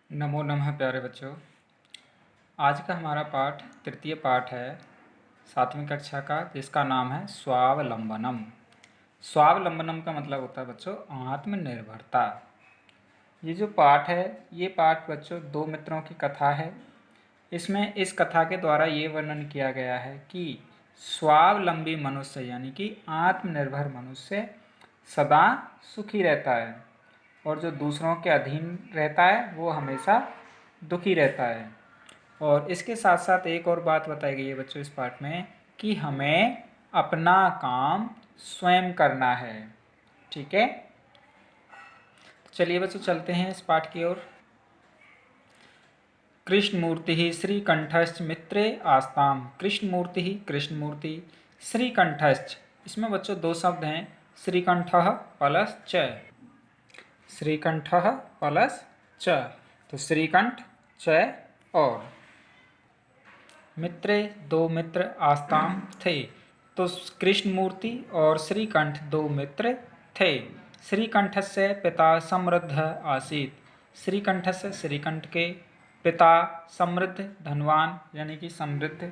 नमो नमः प्यारे बच्चों। आज का हमारा पाठ तृतीय पाठ है 7वीं कक्षा का, जिसका नाम है स्वावलंबनम। स्वावलंबनम का मतलब होता है बच्चों आत्मनिर्भरता। ये जो पाठ है, ये पाठ बच्चों दो मित्रों की कथा है। इसमें इस कथा के द्वारा ये वर्णन किया गया है कि स्वावलंबी मनुष्य यानी कि आत्मनिर्भर मनुष्य सदा सुखी रहता है और जो दूसरों के अधीन रहता है वो हमेशा दुखी रहता है। और इसके साथ साथ एक और बात बताई गई है बच्चों इस पाठ में कि हमें अपना काम स्वयं करना है। ठीक है, चलिए बच्चों चलते हैं इस पाठ की ओर। कृष्णमूर्ति श्रीकंठश्च मित्रे आस्ताम। कृष्णमूर्ति कृष्णमूर्ति, श्रीकंठश्च, इसमें बच्चों दो शब्द हैं, श्रीकंठः प्लस च। श्रीकंठः प्लस च, तो श्रीकंठ च और मित्रे दो मित्र आस्ताम थे, तो कृष्णमूर्ति और श्रीकंठ दो मित्र थे। श्रीकंठस्य पिता समृद्ध आसीत। श्रीकंठस्य श्रीकंठ के पिता समृद्ध धनवान यानी कि समृद्ध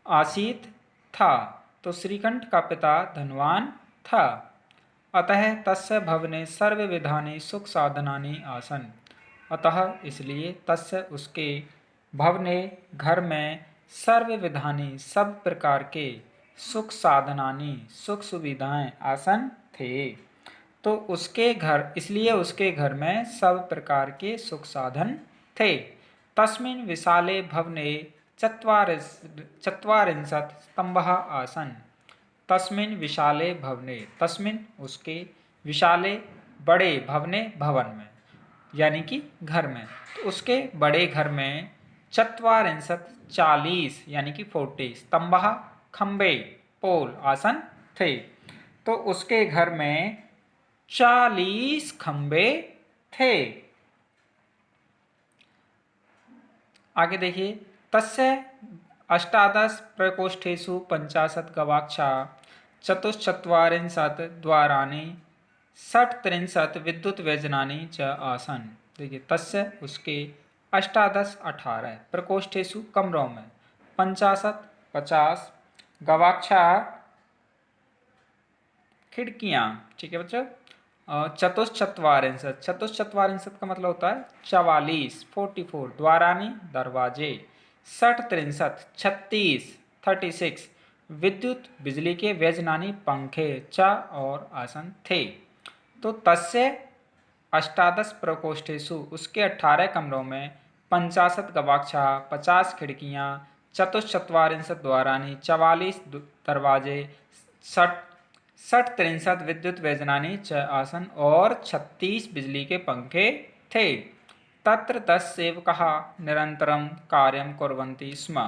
आसीत था, तो श्रीकंठ का पिता धनवान था। अतः तस्य भवने सर्वविधानि सुख साधनानि आसन। अतः इसलिए तस्य उसके भवने घर में सर्वविधानि सब प्रकार के सुख साधनानि सुख सुविधाएं आसन थे। तो उसके घर, इसलिए उसके घर में सब प्रकार के सुख साधन थे। तस्मिन् विशाले भवने चत्वारिंशत् स्तंभः आसन। तस्मिन् विशाले भवने, तस्मिन् उसके, विशाले बड़े, भवने भवन में यानी कि घर में, तो उसके बड़े घर में चत्वारिंशत् 40 यानी कि 40 स्तंभः खंबे पोल आसन थे। तो उसके घर में 40 खंबे थे। आगे देखिए, तस्य अष्टादश प्रकोष्ठेषु 50 गवाक्षा चतुश्चत्वारिंशत् द्वाराणि 63 विद्युत व्यजनानि च आसन। देखिए, तस्य उसके अष्टादश 18 प्रकोष्ठेषु कमरों में 50 50 गवाक्षा खिड़कियाँ। ठीक है बच्चों, चतुश्चत्वारिंशत्, चतुश्चत्वारिंशत् का मतलब होता है 44 44 द्वारानी दरवाजे, 63 36 36 विद्युत बिजली के व्यजनानी पंखे च और आसन थे। तो तस्य अष्टादश प्रकोष्ठेषु उसके 18 कमरों में 50 गवाक्षा 50 खिड़कियाँ, चतुश्चत्वारिंशत् द्वारानी 44 दरवाजे, 63 विद्युत व्यजनानी च आसन और 36 बिजली के पंखे थे। तत्र 10 सेवकाः निरंतरं कार्यं कुर्वन्ति स्म।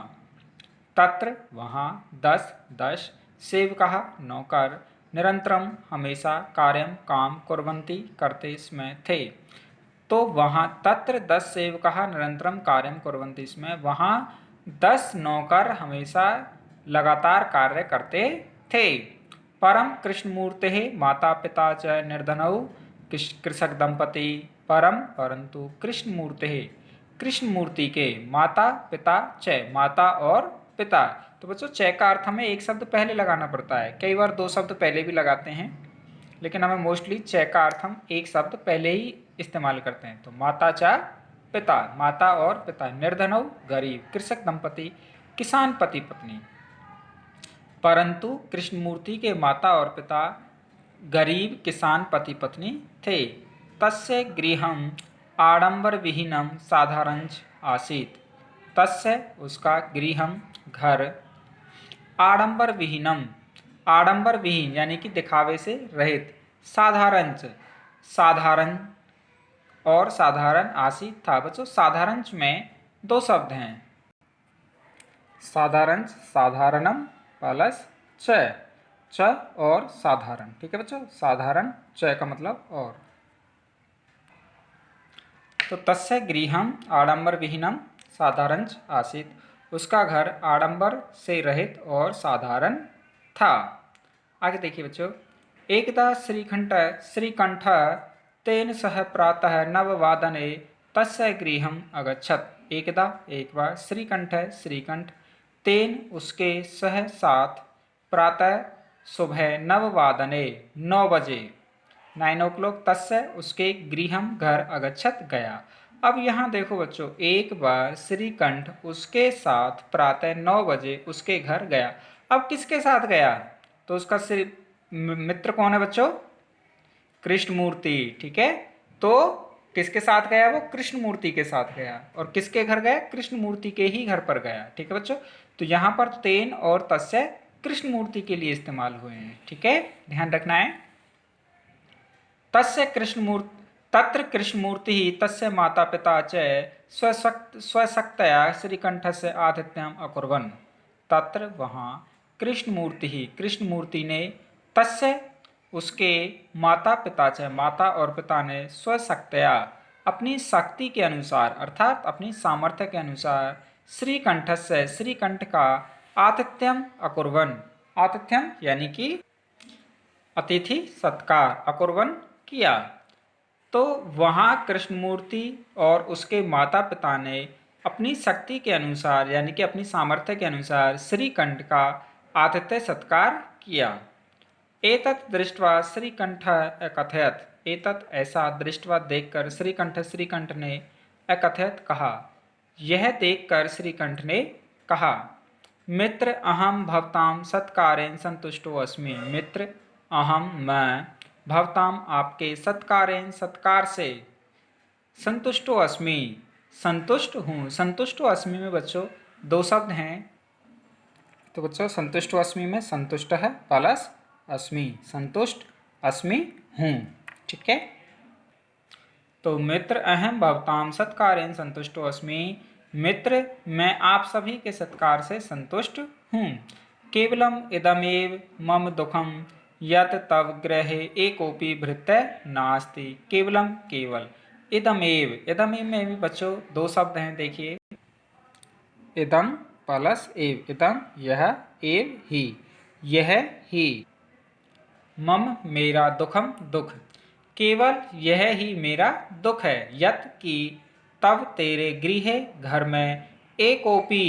तत्र वहाँ 10 सेवकाः नौकर निरंतरम हमेशा कार्यं काम कुर्वन्ति करते स्म थे। तो वहाँ तत्र 10 सेवकाः निरंतरम कार्यं कुर्वन्ति स्म, वहाँ 10 नौकर हमेशा लगातार कार्य करते थे। परम कृष्णमूर्तेः माता पिता च निर्धनौ कृषक दंपति। परम परंतु कृष्णमूर्तेः, कृष्णमूर्ति के माता पिता च, माता और पिता। तो बच्चों च का अर्थ हमें एक शब्द पहले लगाना पड़ता है, कई बार दो शब्द पहले भी लगाते हैं, लेकिन हमें मोस्टली च का अर्थ हम एक शब्द पहले ही इस्तेमाल करते हैं। तो माता च पिता, माता और पिता, निर्धनौ गरीब, कृषक दंपति किसान पति पत्नी। परंतु कृष्णमूर्ति के माता और पिता गरीब किसान पति पत्नी थे। तस्य गृहम् आडंबर विहीनम साधारणच आसीत। तस्य उसका गृहम घर, आडंबर विहीनम, आडंबर विहीन यानी कि दिखावे से रहित, साधारणच साधारण और साधारण आसीत था। बच्चों साधारणच में दो शब्द हैं, साधारण साधारणम प्लस च और साधारण। ठीक है बच्चों, साधारण च का मतलब और। तो तस्य गृहम आडंबर विहीनम साधारण आसीत, उसका घर आडंबर से रहित और साधारण था। आगे देखिए बच्चों, एकदा श्रीकंठ तेन सह प्रातः 9 वादने तस्य गृहम अगच्छत। एकदा एक बार श्रीकंठ है श्रीकंठ तेन उसके सह साथ प्रातः सुबह नववादने 9 बजे 9 o'clock तस्य उसके गृहम घर अगच्छत गया। अब यहाँ देखो बच्चों, एक बार श्रीकंठ उसके साथ प्रातः 9 बजे उसके घर गया। अब किसके साथ गया? तो उसका मित्र कौन है बच्चों? कृष्णमूर्ति। ठीक है, तो किसके साथ गया? वो कृष्णमूर्ति के साथ गया। और किसके घर गया? कृष्णमूर्ति के ही घर पर गया। ठीक है बच्चों, तो यहाँ पर तेन और तस्य कृष्णमूर्ति के लिए इस्तेमाल हुए हैं। ठीक है, ध्यान रखना है। तस्य कृष्णमूर्ति तत्र कृष्णमूर्ति ही तस्य माता पिता च स्वशक्तया श्रीकंठस्य आतिथ्यम अकुर्वन्। तत्र वहाँ कृष्णमूर्ति ही कृष्णमूर्ति ने तस्य उसके माता पिता च माता और पिता ने स्वशक्तया अपनी शक्ति के अनुसार अर्थात अपनी सामर्थ्य के अनुसार श्रीकंठस्य श्रीकंठ का आतिथ्यम अकुर्वन्। आतिथ्यम यानी कि अतिथि सत्कार, अकुर्वन् किया। तो वहाँ कृष्णमूर्ति और उसके माता पिता ने अपनी शक्ति के अनुसार यानी कि अपनी सामर्थ्य के अनुसार श्रीकंठ का आतिथ्य सत्कार किया। एतत् दृष्ट्वा श्रीकंठ अकथयत। एतत् ऐसा दृष्ट्वा देखकर श्रीकंठ ने अकथयत कहा। यह देखकर श्रीकंठ ने कहा, मित्र अहम भवताम सत्कारेण संतुष्टो अस्मि। मित्र अहम मैं भवताम आपके सत्कारेण सत्कार से संतुष्टो अस्मि संतुष्ट हूँ। संतुष्टो अस्मि में बच्चों 2 शब्द हैं। तो बच्चों संतुष्टो अस्मि में संतुष्ट है प्लस अस्मि, संतुष्ट अस्मि हूँ। ठीक है, तो मित्र अहम भवताम सत्कारेण संतुष्टो अस्मि। मित्र मैं आप सभी के सत्कार से संतुष्ट हूँ। केवलम इदमेव मम दुखम यत तव गृहे एकोपि भृत्यः नास्ति। केवलम केवल, इदमेव, इदमेव में भी बच्चों 2 शब्द हैं। देखिए, इदम प्लस एव, इदम यह, एव ही, यह ही, मम मेरा, दुखम दुख, केवल यह ही मेरा दुख है। यत की तब तेरे गृह घर में एकोपि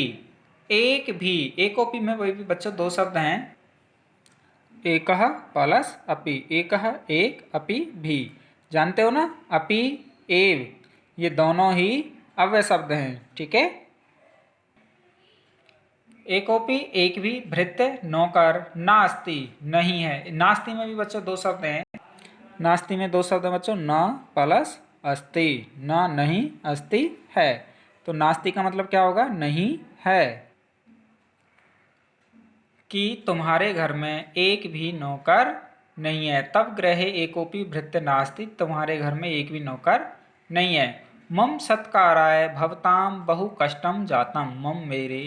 एक भी, एकोपि में वही भी बच्चों 2 शब्द हैं। एकः प्लस अपि, एकः एक, अपि भी, जानते हो ना, अपि एव ये दोनों ही अव्यय शब्द हैं। ठीक है, एकोपि एक भी, भृत्य नौकर, नास्ति नहीं है। नास्ति में भी बच्चों 2 शब्द हैं। नास्ति में 2 शब्द हैं बच्चों, न प्लस अस्ति, न नहीं, अस्ति है। तो नास्ति का मतलब क्या होगा? नहीं है। कि तुम्हारे घर में एक भी नौकर नहीं है। तब गृहे एकोपि भृत्य नास्ति, तुम्हारे घर में एक भी नौकर नहीं है। मम सत्काराय भवताम बहु कष्टम जातम। मम मेरे,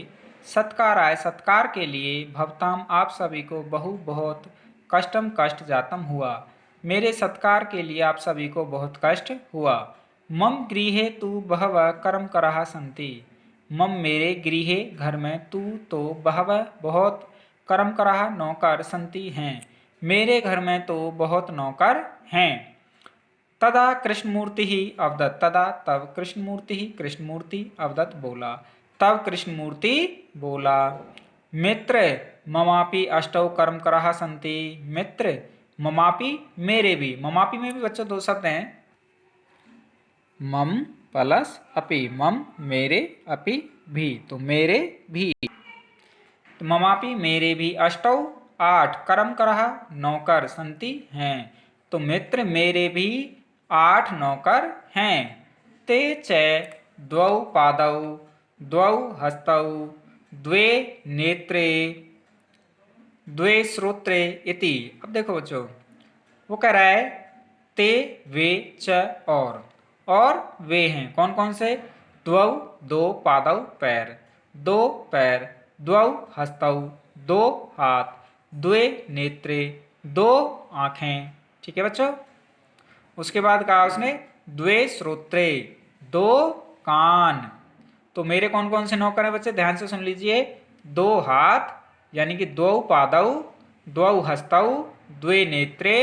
सत्काराय सत्कार के लिए, भवताम आप सभी को, बहु बहुत, कष्टम कष्ट, जातम हुआ, मेरे सत्कार के लिए आप सभी को बहुत कष्ट हुआ। मम गृहे तु बहवः कर्म कराः सन्ति। मम मेरे, गृहे घर में, तू तो, बहवः बहुत, कर्म कराः नौकर, संति हैं, मेरे घर में तो बहुत नौकर हैं। तदा कृष्णमूर्ति ही अवदत्। तदा तब कृष्णमूर्ति ही, कृष्णमूर्ति अवदत् बोला। तब कृष्णमूर्ति बोला, मित्र ममापि अष्टौ कर्म कराः सन्ति। मित्र ममापि मेरे भी, ममापि में भी बच्चों 2 शब्द हैं। मम प्लस अपि, मम मेरे, अपि भी, तो मेरे भी। तो ममापि मेरे भी, अष्टौ 8, कर्म कराः नौकर, संति हैं, तो मित्र मेरे भी 8 नौकर हैं। ते च द्वौ पादौ द्वौ हस्तौ द्वे नेत्रे द्वे श्रोत्रे इति। अब देखो बच्चों, वो कह रहा है ते वे च और वे हैं कौन कौन से? द्वौ 2 पादौ पैर, 2 पैर, द्वौ हस्तौ 2 हाथ, द्वे नेत्रे 2 आँखें। ठीक है बच्चों, उसके बाद कहा उसने द्वे श्रोत्रे 2 कान। तो मेरे कौन कौन से नौकर हैं बच्चे? ध्यान से सुन लीजिए। 2 हाथ यानी कि 2 पादौ, 2 हस्तौ, द्वे नेत्रे,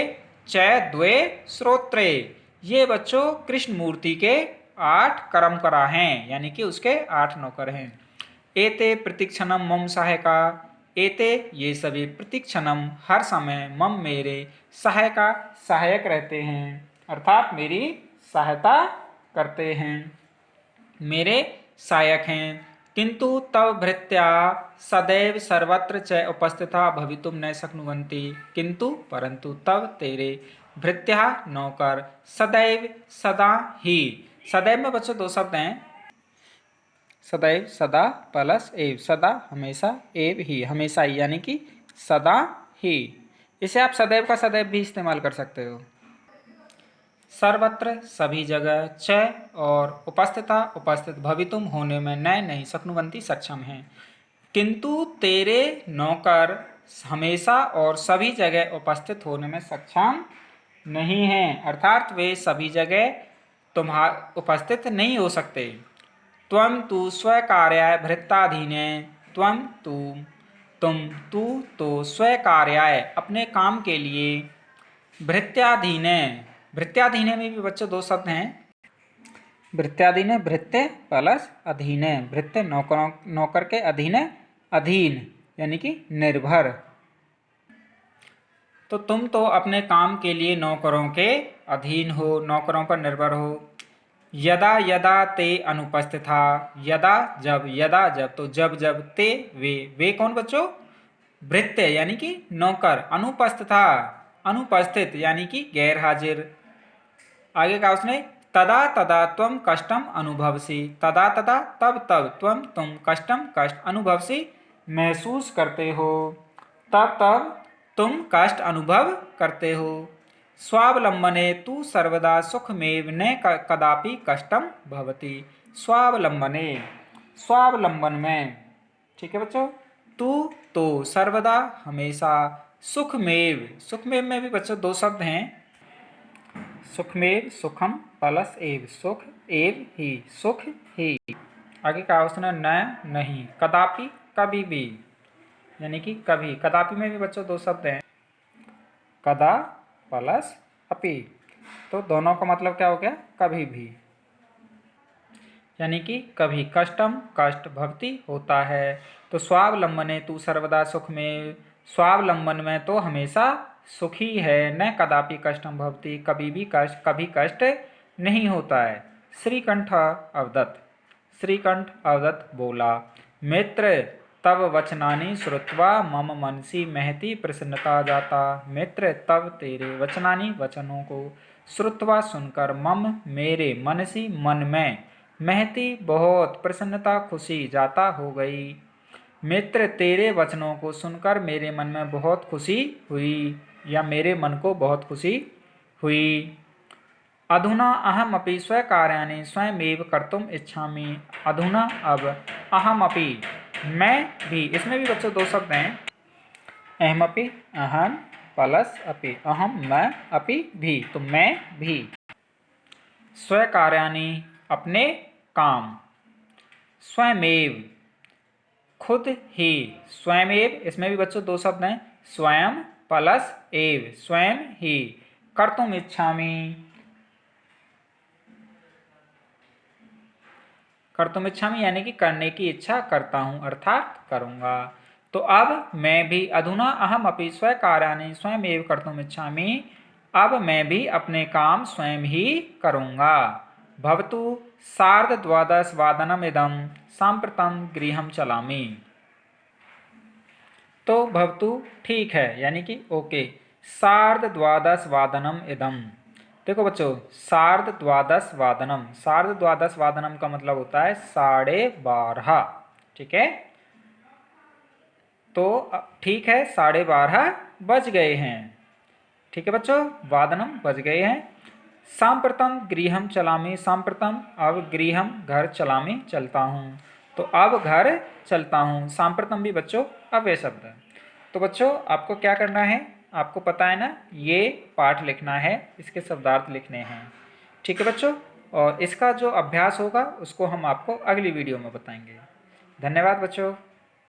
च द्वे श्रोत्रे। ये बच्चों कृष्ण मूर्ति के 8 कर्मकरा हैं, यानी कि उसके 8 नौकर हैं। एते प्रतिक्षणम मम सहायका, एते ये सभी प्रतिक्षणम हर समय मम मेरे सहायका सहायक रहते हैं, अर्थात मेरी सहायता करते हैं, मेरे सहायक हैं। किंतु तव भृत्या सदैव सर्वत्र च उपस्थिता भवितुम न शक्नुवन्ति, किंतु परंतु तब तेरे भृत्या नौकर सदैव सदा ही, सदैव में बच्चों 2 शब्द हैं, सदैव सदा प्लस एव, सदा हमेशा, एव ही हमेशा ही, यानी कि सदा ही। इसे आप सदैव का सदैव भी इस्तेमाल कर सकते हो। सर्वत्र सभी जगह, च और उपस्थिता उपस्थित, भवितुम होने में, न नहीं, शक्नुवंती सक्षम है। किंतु तेरे नौकर हमेशा और सभी जगह उपस्थित होने में सक्षम नहीं हैं, अर्थात वे सभी जगह उपस्थित नहीं हो सकते। त्वं तु स्वकार्याय भृत्याधीने, त्वं तुम तू तो स्वकार्याय अपने काम के लिए, भृत्याधीने, भृत्याधीने में भी बच्चों 2 शब्द हैं, भृत्याधीने भृत्य प्लस अधीने, भृत्य नौकर के अधीने अधीन, यानी कि निर्भर। तो तुम तो अपने काम के लिए नौकरों के अधीन हो, नौकरों पर निर्भर हो। यदा यदा ते अनुपस्थिता, यदा जब, यदा जब, तो जब जब, ते वे कौन बच्चों? भृत्य यानी कि नौकर, अनुपस्थिता अनुपस्थित यानी कि गैर हाजिर। आगे का उसने तदा तदा त्वं कष्टम अनुभवसी, तदा तदा तब तब, त्वं तुम कष्टम कष्ट, अनुभवसी महसूस करते हो, तब तब तुम कष्ट अनुभव करते हो। स्वावलंबने तु सर्वदा सुखमेव न कदापि कष्टम भवति, स्वावलंबने, स्वावलंबन में, ठीक है बच्चों, तू तो सर्वदा हमेशा, सुखमेव, सुखमेव में भी बच्चों 2 शब्द हैं, सुखमेव सुखम प्लस एव, सुख एव ही, सुख ही। आगे का क्वेश्चन है न नहीं, कदापि कभी भी, यानी कि कभी, कदापि में भी बच्चों 2 शब्द हैं, कदा प्लस अपि, तो दोनों का मतलब क्या हो गया? कभी भी, यानी कि कभी कष्टम कष्ट भवति होता है। तो स्वावलंबने तू सर्वदा सुख में, स्वावलंबन में तो हमेशा सुखी है, न कदापि कष्टम भवति, कभी कष्ट नहीं होता है। श्रीकंठ अवदत्त, श्रीकंठ अवदत्त बोला, मित्र तब वचनानि श्रुत्वा मम मनसि महती प्रसन्नता जाता, मित्र तब तेरे वचनानि वचनों को, श्रुत्वा सुनकर, मम मेरे, मनसि मन में, महती बहुत, प्रसन्नता खुशी जाता हो गई। मित्र तेरे वचनों को सुनकर मेरे मन में बहुत खुशी हुई, या मेरे मन को बहुत खुशी हुई। अधुना अहम अपि स्वकार्याणि स्वयमेव कर्तुम इच्छामि, अधुना अब, अहम अपि मैं भी, इसमें भी बच्चों 2 शब्द हैं, अहम अपि, अहम प्लस अपि, अहम मैं, अपि भी, तो मैं भी, स्वकार्याणि अपने काम, स्वयमेव खुद ही, स्वयमेव, इसमें भी बच्चों 2 शब्द हैं, स्वयं प्लस एव, स्वयं ही, कर्तुम इच्छामि, कर्तुम इच्छामि यानी कि करने की इच्छा करता हूं, अर्थात करूंगा। तो अब मैं भी, अधुना अहम अपि स्वकार्याणि स्वयमेव कर्तुम इच्छामि, अब मैं भी अपने काम स्वयं ही करूंगा। भवतु सार्धद्वादशवादनम् इदं साम्प्रतं गृहं चलामि, तो भवतु ठीक है, यानी कि ओके, सार्धद्वादशवादनम् इदं, देखो बच्चों, सार्धद्वादशवादनम, सार्धद्वादशवादनम का मतलब होता है 12:30, ठीक है, तो ठीक है, 12:30 बज गए हैं, ठीक है बच्चों, वादनम बज गए हैं। सांप्रतम गृहम चलामी, सांप्रतम अब, गृहम घर, चलामी चलता हूँ, तो अब घर चलता हूँ, सांप्रतम भी बच्चों अव्यय शब्द है। तो बच्चों आपको क्या करना है, आपको पता है ना, ये पाठ लिखना है, इसके शब्दार्थ लिखने हैं, ठीक है बच्चों, और इसका जो अभ्यास होगा उसको हम आपको अगली वीडियो में बताएंगे। धन्यवाद बच्चों।